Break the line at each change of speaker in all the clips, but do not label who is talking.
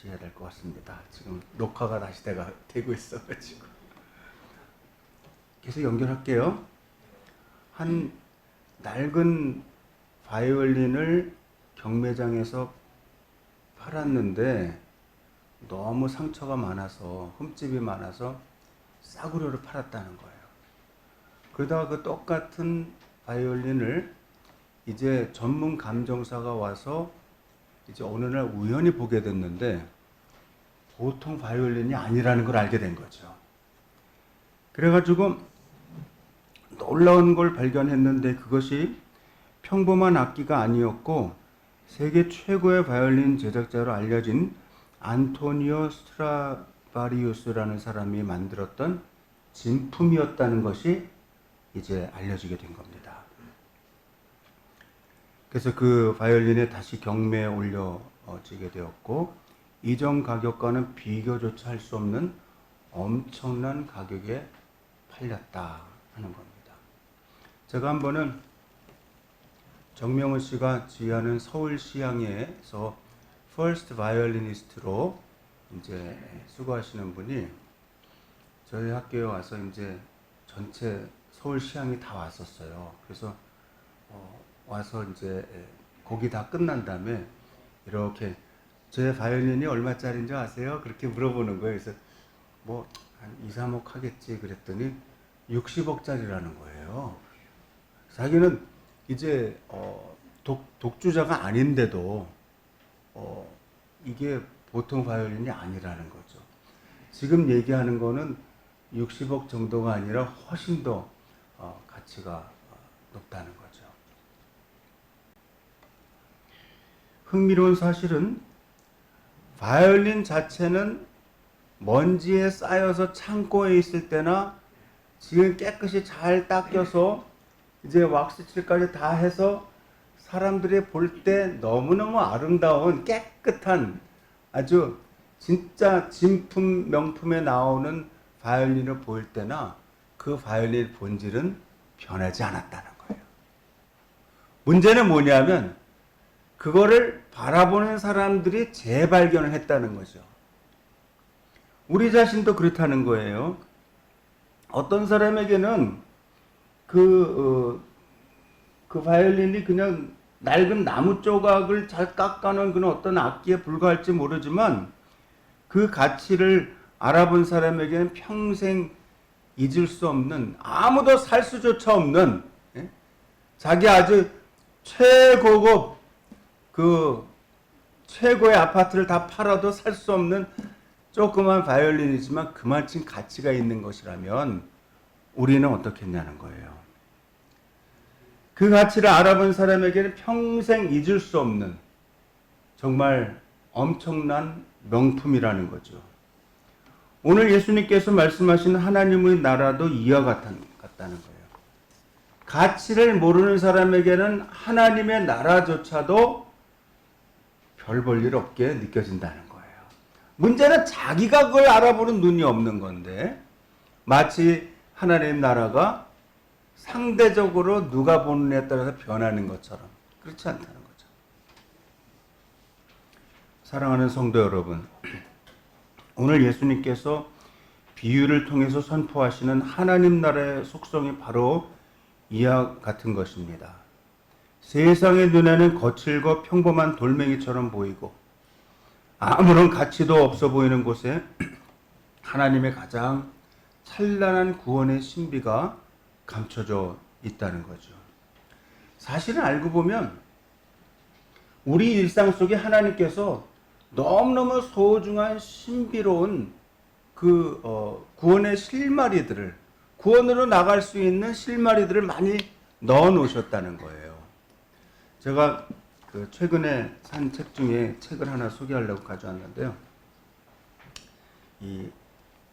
다시 해야 될 것 같습니다. 지금 녹화가 다시 되고 있어가지고 계속 연결할게요. 한 낡은 바이올린을 경매장에서 팔았는데 너무 상처가 많아서 흠집이 많아서 싸구려로 팔았다는 거예요. 그러다가 그 똑같은 바이올린을 이제 전문 감정사가 와서 이제 어느 날 우연히 보게 됐는데 보통 바이올린이 아니라는 걸 알게 된 거죠. 그래가지고 놀라운 걸 발견했는데 그것이 평범한 악기가 아니었고 세계 최고의 바이올린 제작자로 알려진 안토니오 스트라바리우스라는 사람이 만들었던 진품이었다는 것이 이제 알려지게 된 겁니다. 그래서 그 바이올린이 다시 경매에 올려지게 되었고 이전 가격과는 비교조차 할 수 없는 엄청난 가격에 팔렸다 하는 겁니다. 제가 한 번은 정명훈 씨가 지휘하는 서울시향에서 퍼스트 바이올리니스트로 이제 수고하시는 분이 저희 학교에 와서 이제 전체 서울시향이 다 왔었어요. 그래서 와서 이제 곡이 다 끝난 다음에 이렇게 제 바이올린이 얼마짜리인지 아세요? 그렇게 물어보는 거예요. 그래서 뭐 한 2, 3억 하겠지 그랬더니 60억짜리라는 거예요. 자기는 이제 독주자가 아닌데도 이게 보통 바이올린이 아니라는 거죠. 지금 얘기하는 거는 60억 정도가 아니라 훨씬 더 가치가 높다는 거죠. 흥미로운 사실은 바이올린 자체는 먼지에 쌓여서 창고에 있을 때나 지금 깨끗이 잘 닦여서 이제 왁스칠까지 다 해서 사람들이 볼 때 너무너무 아름다운 깨끗한 아주 진짜 진품 명품에 나오는 바이올린을 보일 때나 그 바이올린 본질은 변하지 않았다는 거예요. 문제는 뭐냐면 그거를 바라보는 사람들이 재발견을 했다는 거죠. 우리 자신도 그렇다는 거예요. 어떤 사람에게는 그 바이올린이 그냥 낡은 나무 조각을 잘 깎아놓은 그런 어떤 악기에 불과할지 모르지만 그 가치를 알아본 사람에게는 평생 잊을 수 없는 아무도 살 수조차 없는 자기 아주 최고급 그 최고의 아파트를 다 팔아도 살 수 없는 조그만 바이올린이지만 그만큼 가치가 있는 것이라면 우리는 어떻겠냐는 거예요. 그 가치를 알아본 사람에게는 평생 잊을 수 없는 정말 엄청난 명품이라는 거죠. 오늘 예수님께서 말씀하신 하나님의 나라도 이와 같다는 거예요. 가치를 모르는 사람에게는 하나님의 나라조차도 별 볼 일 없게 느껴진다는 거예요. 문제는 자기가 그걸 알아보는 눈이 없는 건데 마치 하나님 나라가 상대적으로 누가 보느냐에 따라서 변하는 것처럼 그렇지 않다는 거죠. 사랑하는 성도 여러분, 오늘 예수님께서 비유를 통해서 선포하시는 하나님 나라의 속성이 바로 이와 같은 것입니다. 세상의 눈에는 거칠고 평범한 돌멩이처럼 보이고 아무런 가치도 없어 보이는 곳에 하나님의 가장 찬란한 구원의 신비가 감춰져 있다는 거죠. 사실은 알고 보면 우리 일상 속에 하나님께서 너무너무 소중한 신비로운 그 구원의 실마리들을 구원으로 나갈 수 있는 실마리들을 많이 넣어 놓으셨다는 거예요. 제가 최근에 산 책 중에 책을 하나 소개하려고 가져왔는데요. 이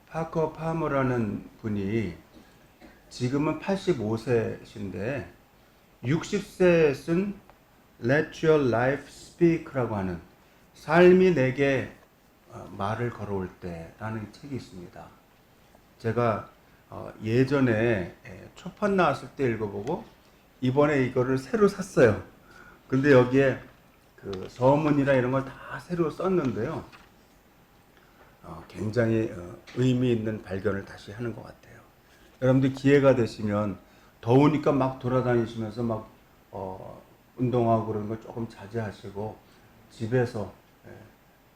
파커 파머라는 분이 지금은 85세신데 60세에 쓴 Let Your Life Speak라고 하는 삶이 내게 말을 걸어올 때라는 책이 있습니다. 제가 예전에 초판 나왔을 때 읽어보고 이번에 이거를 새로 샀어요. 근데 여기에 그 서문이나 이런 걸 다 새로 썼는데요. 굉장히 의미 있는 발견을 다시 하는 것 같아요. 여러분들 기회가 되시면 더우니까 막 돌아다니시면서 막 운동하고 그런 걸 조금 자제하시고 집에서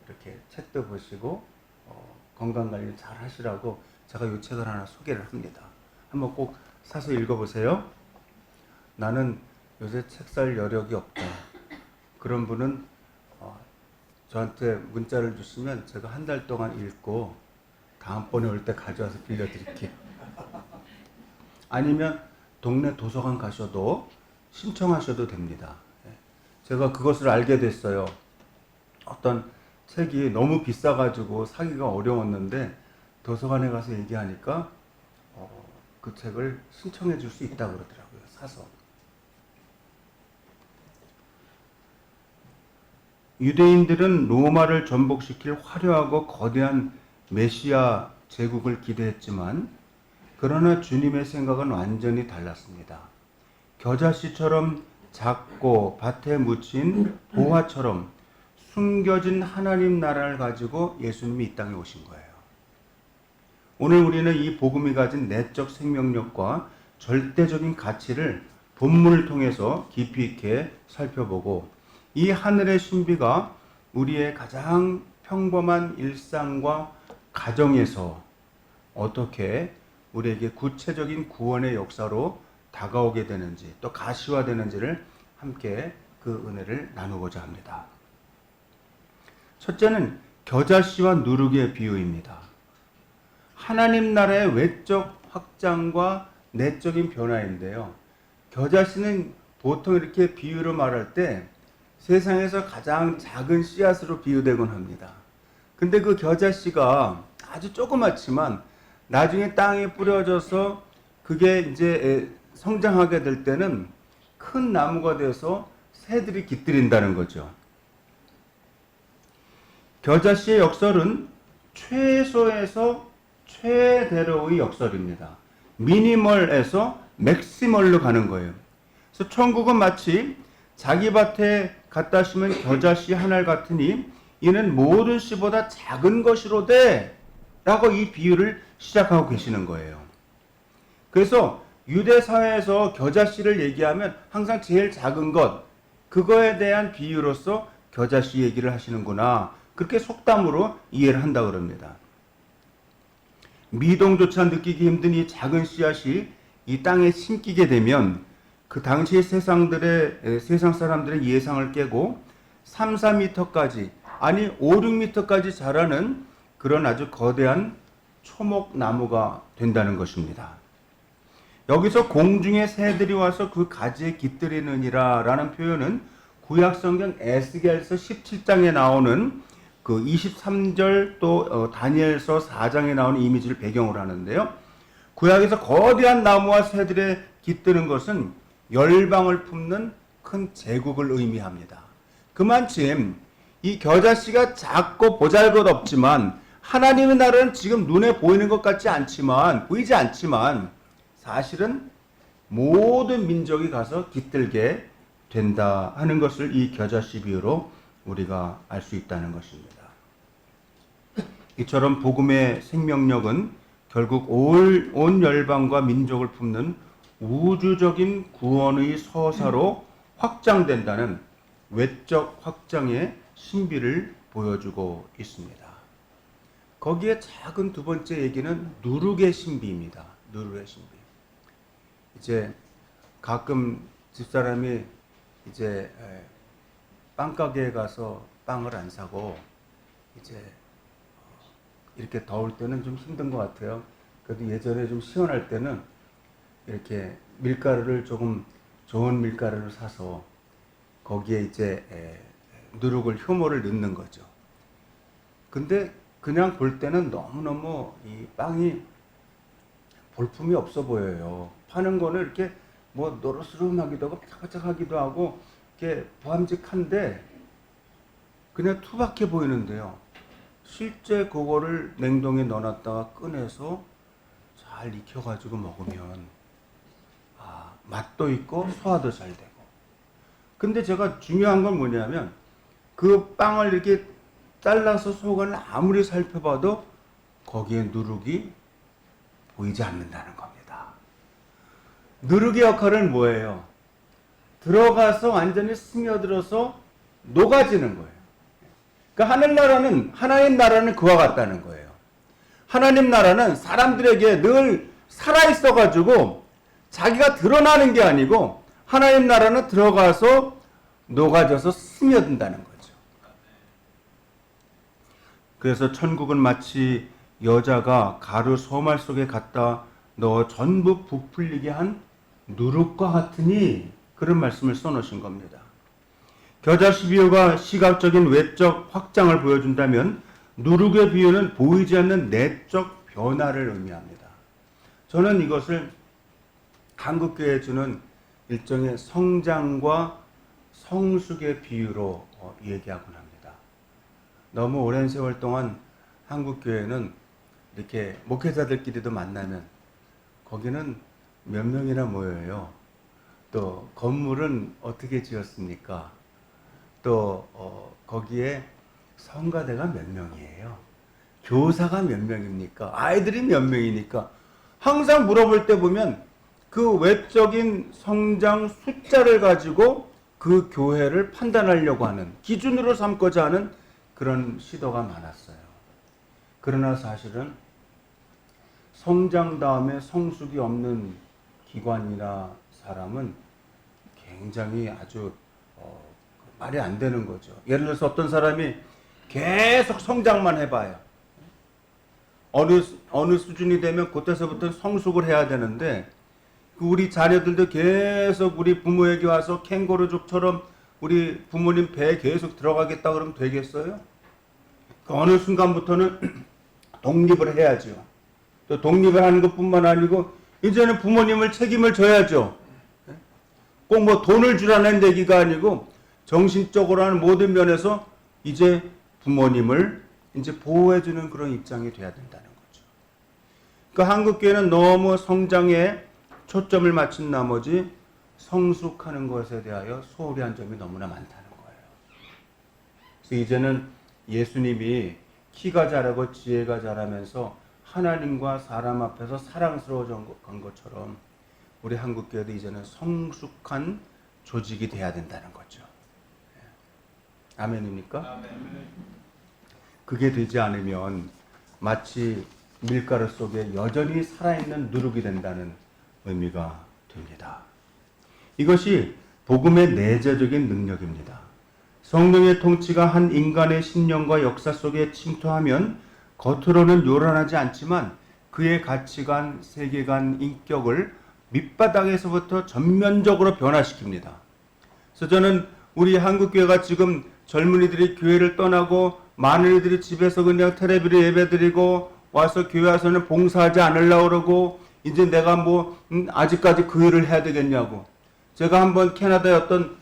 이렇게 책도 보시고 건강관리 잘 하시라고 제가 이 책을 하나 소개를 합니다. 한번 꼭 사서 읽어보세요. 나는 요새 책 살 여력이 없다. 그런 분은 저한테 문자를 주시면 제가 한 달 동안 읽고 다음번에 올 때 가져와서 빌려드릴게요. 아니면 동네 도서관 가셔도 신청하셔도 됩니다. 제가 그것을 알게 됐어요. 어떤 책이 너무 비싸가지고 사기가 어려웠는데 도서관에 가서 얘기하니까 그 책을 신청해 줄 수 있다고 그러더라고요. 사서. 유대인들은 로마를 전복시킬 화려하고 거대한 메시아 제국을 기대했지만 그러나 주님의 생각은 완전히 달랐습니다. 겨자씨처럼 작고 밭에 묻힌 보화처럼 숨겨진 하나님 나라를 가지고 예수님이 이 땅에 오신 거예요. 오늘 우리는 이 복음이 가진 내적 생명력과 절대적인 가치를 본문을 통해서 깊이 있게 살펴보고 이 하늘의 신비가 우리의 가장 평범한 일상과 가정에서 어떻게 우리에게 구체적인 구원의 역사로 다가오게 되는지 또 가시화되는지를 함께 그 은혜를 나누고자 합니다. 첫째는 겨자씨와 누룩의 비유입니다. 하나님 나라의 외적 확장과 내적인 변화인데요. 겨자씨는 보통 이렇게 비유로 말할 때 세상에서 가장 작은 씨앗으로 비유되곤 합니다. 근데 그 겨자씨가 아주 조그맣지만 나중에 땅에 뿌려져서 그게 이제 성장하게 될 때는 큰 나무가 돼서 새들이 깃들인다는 거죠. 겨자씨의 역설은 최소에서 최대로의 역설입니다. 미니멀에서 맥시멀로 가는 거예요. 그래서 천국은 마치 자기 밭에 갖다 심은 겨자씨 한 알 같으니 이는 모든 씨보다 작은 것이로되 라고 이 비유를 시작하고 계시는 거예요. 그래서 유대 사회에서 겨자씨를 얘기하면 항상 제일 작은 것, 그거에 대한 비유로서 겨자씨 얘기를 하시는구나. 그렇게 속담으로 이해를 한다 그럽니다. 미동조차 느끼기 힘든 이 작은 씨앗이 이 땅에 심기게 되면 그 당시 세상 사람들의 예상을 깨고 3, 4m까지 아니 5, 6m까지 자라는 그런 아주 거대한 초목나무가 된다는 것입니다. 여기서 공중의 새들이 와서 그 가지에 깃들이느니라 라는 표현은 구약성경 에스겔서 17장에 나오는 그 23절 또 다니엘서 4장에 나오는 이미지를 배경으로 하는데요. 구약에서 거대한 나무와 새들에 깃드는 것은 열방을 품는 큰 제국을 의미합니다. 그만큼 이 겨자씨가 작고 보잘것없지만 하나님의 나라는 지금 눈에 보이는 것 같지 않지만 보이지 않지만 사실은 모든 민족이 가서 깃들게 된다 하는 것을 이 겨자씨 비유로 우리가 알 수 있다는 것입니다. 이처럼 복음의 생명력은 결국 온 열방과 민족을 품는 우주적인 구원의 서사로 확장된다는 외적 확장의 신비를 보여주고 있습니다. 거기에 작은 두 번째 얘기는 누룩의 신비입니다. 누룩의 신비. 이제 가끔 집사람이 이제 빵 가게에 가서 빵을 안 사고 이제 이렇게 더울 때는 좀 힘든 것 같아요. 그래도 예전에 좀 시원할 때는 이렇게 밀가루를 조금 좋은 밀가루를 사서 거기에 이제 누룩을 효모를 넣는 거죠. 근데 그냥 볼 때는 너무너무 이 빵이 볼품이 없어 보여요. 파는 거는 이렇게 뭐 노릇스름하기도 하고 바짝바짝하기도 하고 이렇게 보암직한데 그냥 투박해 보이는데요. 실제 그거를 냉동에 넣어놨다가 꺼내서 잘 익혀가지고 먹으면 맛도 있고 소화도 잘 되고. 근데 제가 중요한 건 뭐냐면 그 빵을 이렇게 잘라서 속을 아무리 살펴봐도 거기에 누룩이 보이지 않는다는 겁니다. 누룩의 역할은 뭐예요? 들어가서 완전히 스며들어서 녹아지는 거예요. 그러니까 하나님 나라는 그와 같다는 거예요. 하나님 나라는 사람들에게 늘 살아있어가지고 자기가 드러나는 게 아니고 하나님 나라는 들어가서 녹아져서 스며든다는 거죠. 그래서 천국은 마치 여자가 가루 소말 속에 갖다 넣어 전부 부풀리게 한 누룩과 같으니 그런 말씀을 써놓으신 겁니다. 겨자 12호가 시각적인 외적 확장을 보여준다면 누룩의 비유는 보이지 않는 내적 변화를 의미합니다. 저는 이것을 한국교회에 주는 일종의 성장과 성숙의 비유로 얘기하곤 합니다. 너무 오랜 세월 동안 한국교회는 이렇게 목회자들끼리도 만나면 거기는 몇 명이나 모여요. 또 건물은 어떻게 지었습니까? 또 거기에 성가대가 몇 명이에요? 교사가 몇 명입니까? 아이들이 몇 명이니까 항상 물어볼 때 보면 그 외적인 성장 숫자를 가지고 그 교회를 판단하려고 하는 기준으로 삼고자 하는 그런 시도가 많았어요. 그러나 사실은 성장 다음에 성숙이 없는 기관이나 사람은 굉장히 아주 말이 안 되는 거죠. 예를 들어서 어떤 사람이 계속 성장만 해봐요. 어느 수준이 되면 그때서부터 성숙을 해야 되는데 우리 자녀들도 계속 우리 부모에게 와서 캥거루족처럼 우리 부모님 배에 계속 들어가겠다 그러면 되겠어요? 어느 순간부터는 독립을 해야죠. 또 독립을 하는 것뿐만 아니고 이제는 부모님을 책임을 져야죠. 꼭 뭐 돈을 주라는 얘기가 아니고 정신적으로 하는 모든 면에서 이제 부모님을 이제 보호해주는 그런 입장이 돼야 된다는 거죠. 그러니까 한국교회는 너무 성장에 초점을 맞춘 나머지 성숙하는 것에 대하여 소홀히 한 점이 너무나 많다는 거예요. 그래서 이제는 예수님이 키가 자라고 지혜가 자라면서 하나님과 사람 앞에서 사랑스러워진 것처럼 우리 한국교회도 이제는 성숙한 조직이 돼야 된다는 거죠. 아멘입니까? 아멘. 그게 되지 않으면 마치 밀가루 속에 여전히 살아있는 누룩이 된다는 의미가 됩니다. 이것이 복음의 내재적인 능력입니다. 성령의 통치가 한 인간의 신령과 역사 속에 침투하면 겉으로는 요란하지 않지만 그의 가치관, 세계관, 인격을 밑바닥에서부터 전면적으로 변화시킵니다. 그래서 저는 우리 한국교회가 지금 젊은이들이 교회를 떠나고 많은 이들이 집에서 그냥 텔레비를 예배드리고 와서 교회 와서는 봉사하지 않으려고 그러고 이제 내가 아직까지 그 일을 해야 되겠냐고. 제가 한번 캐나다에 어떤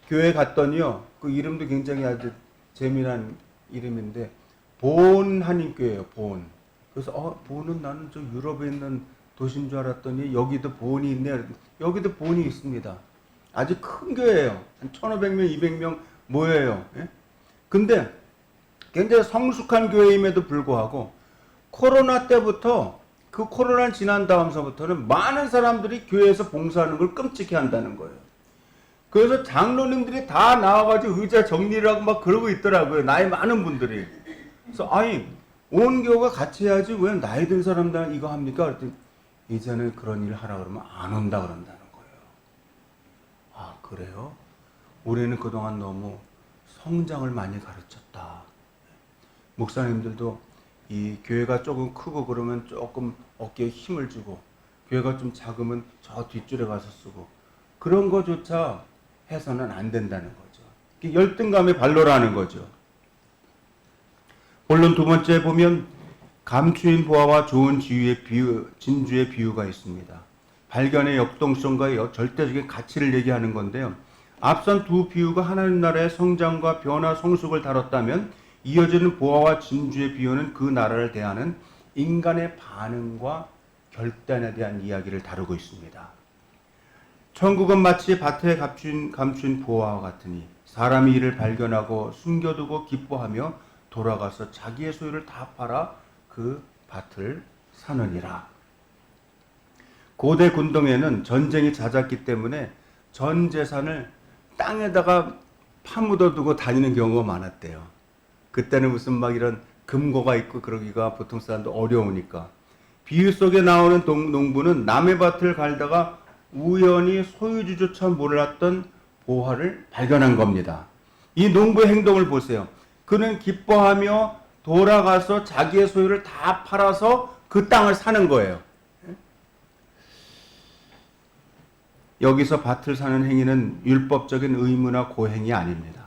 교회 갔더니요. 그 이름도 굉장히 아주 재미난 이름인데 본 한인교회예요. 본. 그래서 본은 나는 저 유럽에 있는 도시인 줄 알았더니 여기도 본이 있네. 여기도 본이 있습니다. 아주 큰 교회예요. 한 1,500명, 200명 모여요. 예? 근데 굉장히 성숙한 교회임에도 불구하고 코로나 때부터 그 코로나 지난 다음서부터는 많은 사람들이 교회에서 봉사하는 걸 끔찍해 한다는 거예요. 그래서 장로님들이 다 나와가지고 의자 정리를 하고 막 그러고 있더라고요. 나이 많은 분들이. 그래서 온 교회가 같이 해야지 왜 나이 든 사람들 이거 합니까? 그랬더니 이제는 그런 일 하라 그러면 안 온다 그런다는 거예요. 아, 그래요? 우리는 그동안 너무 성장을 많이 가르쳤다. 목사님들도 이 교회가 조금 크고 그러면 조금 어깨에 힘을 주고 교회가 좀 작으면 저 뒷줄에 가서 쓰고 그런 거조차 해서는 안 된다는 거죠. 열등감의 발로라는 거죠. 본론 두 번째 보면 감추인 보화와 좋은 진주의 비유가 있습니다. 발견의 역동성과 절대적인 가치를 얘기하는 건데요. 앞선 두 비유가 하나님 나라의 성장과 변화, 성숙을 다뤘다면 이어지는 보화와 진주의 비유는 그 나라를 대하는 인간의 반응과 결단에 대한 이야기를 다루고 있습니다. 천국은 마치 밭에 감춘 보화와 같으니 사람이 이를 발견하고 숨겨두고 기뻐하며 돌아가서 자기의 소유를 다 팔아 그 밭을 사느니라. 고대 군동에는 전쟁이 잦았기 때문에 전 재산을 땅에다가 파묻어 두고 다니는 경우가 많았대요. 그때는 무슨 막 이런 금고가 있고 그러기가 보통 사람도 어려우니까. 비유 속에 나오는 농부는 남의 밭을 갈다가 우연히 소유주조차 몰랐던 보화를 발견한 겁니다. 이 농부의 행동을 보세요. 그는 기뻐하며 돌아가서 자기의 소유를 다 팔아서 그 땅을 사는 거예요. 여기서 밭을 사는 행위는 율법적인 의무나 고행이 아닙니다.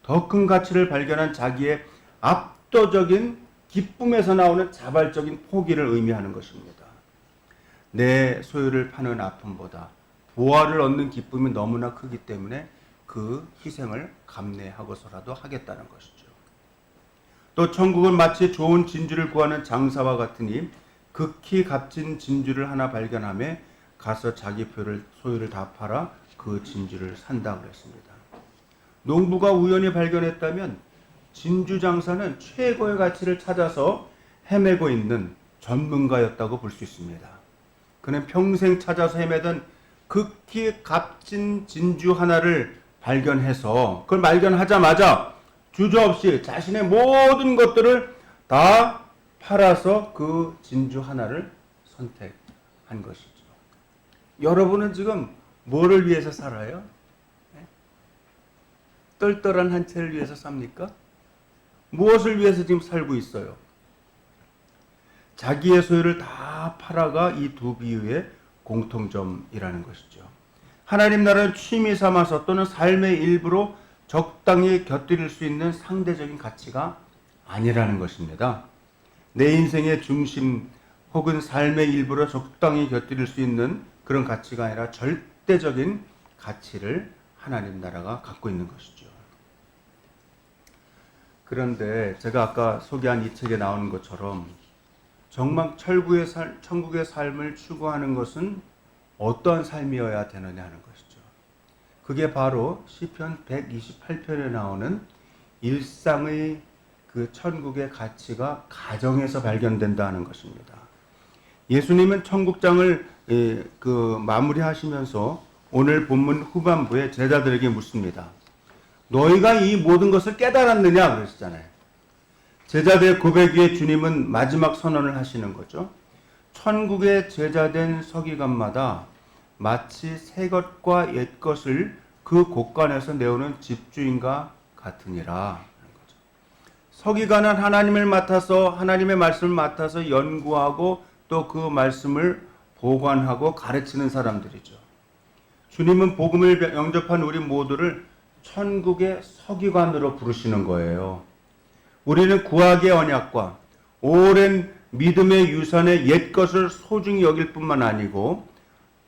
더 큰 가치를 발견한 자기의 압도적인 기쁨에서 나오는 자발적인 포기를 의미하는 것입니다. 내 소유를 파는 아픔보다 보화를 얻는 기쁨이 너무나 크기 때문에 그 희생을 감내하고서라도 하겠다는 것이죠. 또 천국은 마치 좋은 진주를 구하는 장사와 같으니 극히 값진 진주를 하나 발견하며 가서 자기 소유를 다 팔아 그 진주를 산다고 그랬습니다. 농부가 우연히 발견했다면 진주 장사는 최고의 가치를 찾아서 헤매고 있는 전문가였다고 볼 수 있습니다. 그는 평생 찾아서 헤매던 극히 값진 진주 하나를 발견해서 그걸 발견하자마자 주저없이 자신의 모든 것들을 다 팔아서 그 진주 하나를 선택한 것이죠. 여러분은 지금 뭐를 위해서 살아요? 똘똘한 한 채를 위해서 삽니까? 무엇을 위해서 지금 살고 있어요? 자기의 소유를 다 팔아가 이 두 비유의 공통점이라는 것이죠. 하나님 나라는 취미 삼아서 또는 삶의 일부로 적당히 곁들일 수 있는 상대적인 가치가 아니라는 것입니다. 내 인생의 중심 혹은 삶의 일부로 적당히 곁들일 수 있는 그런 가치가 아니라 절대적인 가치를 하나님 나라가 갖고 있는 것이죠. 그런데 제가 아까 소개한 이 책에 나오는 것처럼 정말 천국의 삶을 추구하는 것은 어떠한 삶이어야 되느냐 하는 것이죠. 그게 바로 시편 128편에 나오는 일상의 그 천국의 가치가 가정에서 발견된다는 것입니다. 예수님은 천국장을 마무리하시면서 오늘 본문 후반부에 제자들에게 묻습니다. 너희가 이 모든 것을 깨달았느냐 그러시잖아요. 제자들의 고백 위에 주님은 마지막 선언을 하시는 거죠. 천국의 제자된 서기관마다 마치 새 것과 옛 것을 그 곳간에서 내오는 집주인과 같으니라. 서기관은 하나님의 말씀을 맡아서 연구하고 또 그 말씀을 보관하고 가르치는 사람들이죠. 주님은 복음을 영접한 우리 모두를 천국의 서기관으로 부르시는 거예요. 우리는 구약의 언약과 오랜 믿음의 유산의 옛것을 소중히 여길 뿐만 아니고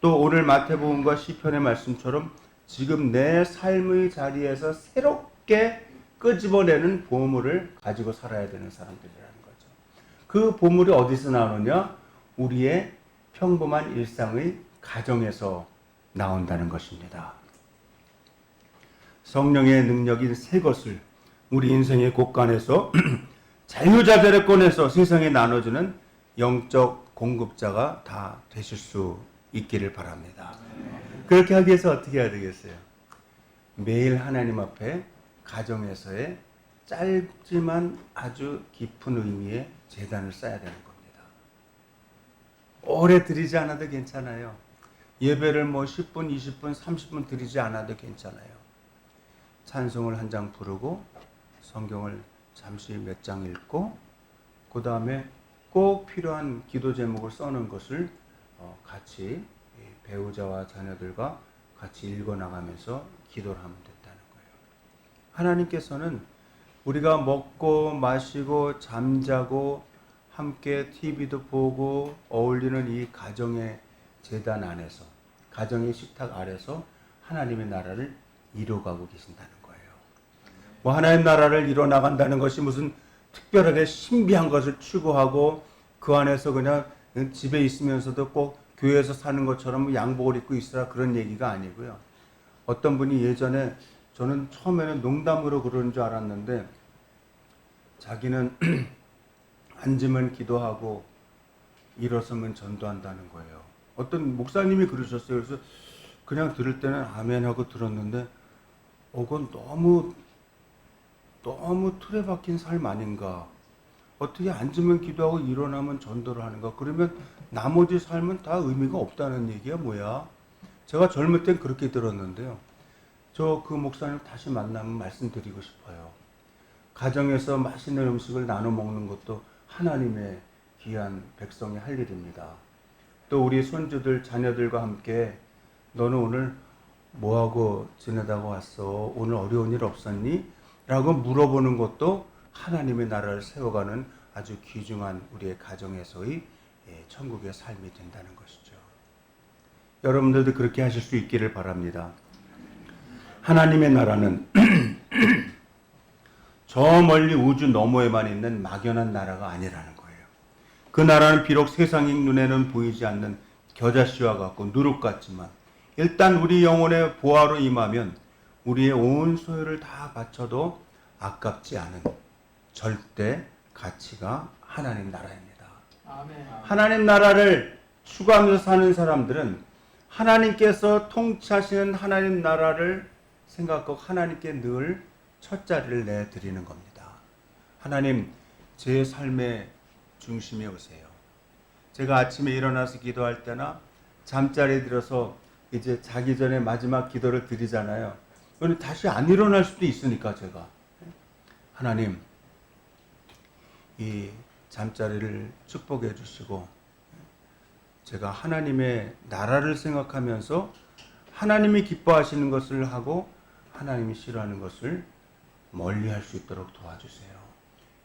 또 오늘 마태복음과 시편의 말씀처럼 지금 내 삶의 자리에서 새롭게 끄집어내는 보물을 가지고 살아야 되는 사람들이라는 거죠. 그 보물이 어디서 나오느냐? 우리의 평범한 일상의 가정에서 나온다는 것입니다. 성령의 능력인 새 것을 우리 인생의 곳간에서 자유자재를 꺼내서 세상에 나눠주는 영적 공급자가 다 되실 수 있기를 바랍니다. 그렇게 하기 위해서 어떻게 해야 되겠어요? 매일 하나님 앞에 가정에서의 짧지만 아주 깊은 의미의 제단을 쌓아야 되는 겁니다. 오래 드리지 않아도 괜찮아요. 예배를 10분, 20분, 30분 드리지 않아도 괜찮아요. 찬송을 한 장 부르고 성경을 잠시 몇 장 읽고 그 다음에 꼭 필요한 기도 제목을 써놓은 것을 같이 배우자와 자녀들과 같이 읽어나가면서 기도를 하면 된다는 거예요. 하나님께서는 우리가 먹고 마시고 잠자고 함께 TV도 보고 어울리는 이 가정의 재단 안에서 가정의 식탁 아래서 하나님의 나라를 이루어가고 계신다는 거예요. 하나님 나라를 이뤄나간다는 것이 무슨 특별하게 신비한 것을 추구하고 그 안에서 그냥 집에 있으면서도 꼭 교회에서 사는 것처럼 양복을 입고 있으라 그런 얘기가 아니고요. 어떤 분이 예전에 저는 처음에는 농담으로 그러는 줄 알았는데 자기는 앉으면 기도하고 일어서면 전도한다는 거예요. 어떤 목사님이 그러셨어요. 그래서 그냥 들을 때는 아멘 하고 들었는데 그건 너무 틀에 박힌 삶 아닌가. 어떻게 앉으면 기도하고 일어나면 전도를 하는가. 그러면 나머지 삶은 다 의미가 없다는 얘기야 뭐야. 제가 젊을 땐 그렇게 들었는데요. 저 그 목사님 다시 만나면 말씀드리고 싶어요. 가정에서 맛있는 음식을 나눠 먹는 것도 하나님의 귀한 백성이 할 일입니다. 또 우리 손주들, 자녀들과 함께 너는 오늘 뭐하고 지내다가 왔어? 오늘 어려운 일 없었니? 라고 물어보는 것도 하나님의 나라를 세워가는 아주 귀중한 우리의 가정에서의 천국의 삶이 된다는 것이죠. 여러분들도 그렇게 하실 수 있기를 바랍니다. 하나님의 나라는 저 멀리 우주 너머에만 있는 막연한 나라가 아니라는 거예요. 그 나라는 비록 세상의 눈에는 보이지 않는 겨자씨와 같고 누룩 같지만 일단 우리 영혼의 보화로 임하면 우리의 온 소유를 다 바쳐도 아깝지 않은 절대 가치가 하나님 나라입니다. 아멘. 하나님 나라를 추구하면서 사는 사람들은 하나님께서 통치하시는 하나님 나라를 생각하고 하나님께 늘 첫 자리를 내드리는 겁니다. 하나님, 제 삶의 중심에 오세요. 제가 아침에 일어나서 기도할 때나 잠자리에 들어서 이제 자기 전에 마지막 기도를 드리잖아요. 그런데 다시 안 일어날 수도 있으니까 제가 하나님, 이 잠자리를 축복해 주시고 제가 하나님의 나라를 생각하면서 하나님이 기뻐하시는 것을 하고 하나님이 싫어하는 것을 멀리 할 수 있도록 도와주세요.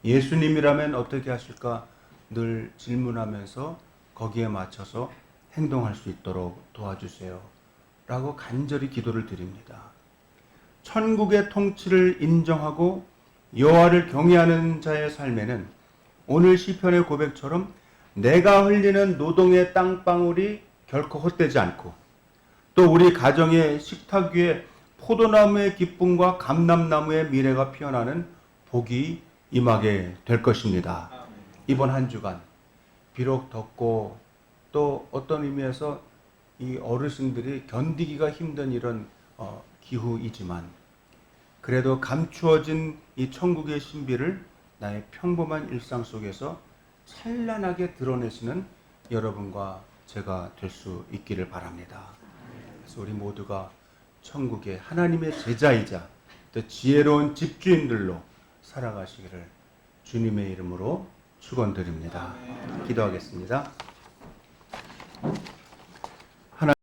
예수님이라면 어떻게 하실까 늘 질문하면서 거기에 맞춰서 행동할 수 있도록 도와주세요. 라고 간절히 기도를 드립니다. 천국의 통치를 인정하고 여호와를 경외하는 자의 삶에는 오늘 시편의 고백처럼 내가 흘리는 노동의 땅방울이 결코 헛되지 않고 또 우리 가정의 식탁 위에 포도나무의 기쁨과 감람나무의 미래가 피어나는 복이 임하게 될 것입니다. 이번 한 주간 비록 덥고 또 어떤 의미에서 이 어르신들이 견디기가 힘든 이런 기후이지만 그래도 감추어진 이 천국의 신비를 나의 평범한 일상 속에서 찬란하게 드러내시는 여러분과 제가 될 수 있기를 바랍니다. 그래서 우리 모두가 천국의 하나님의 제자이자 또 지혜로운 집주인들로 살아가시기를 주님의 이름으로 축원드립니다. 기도하겠습니다.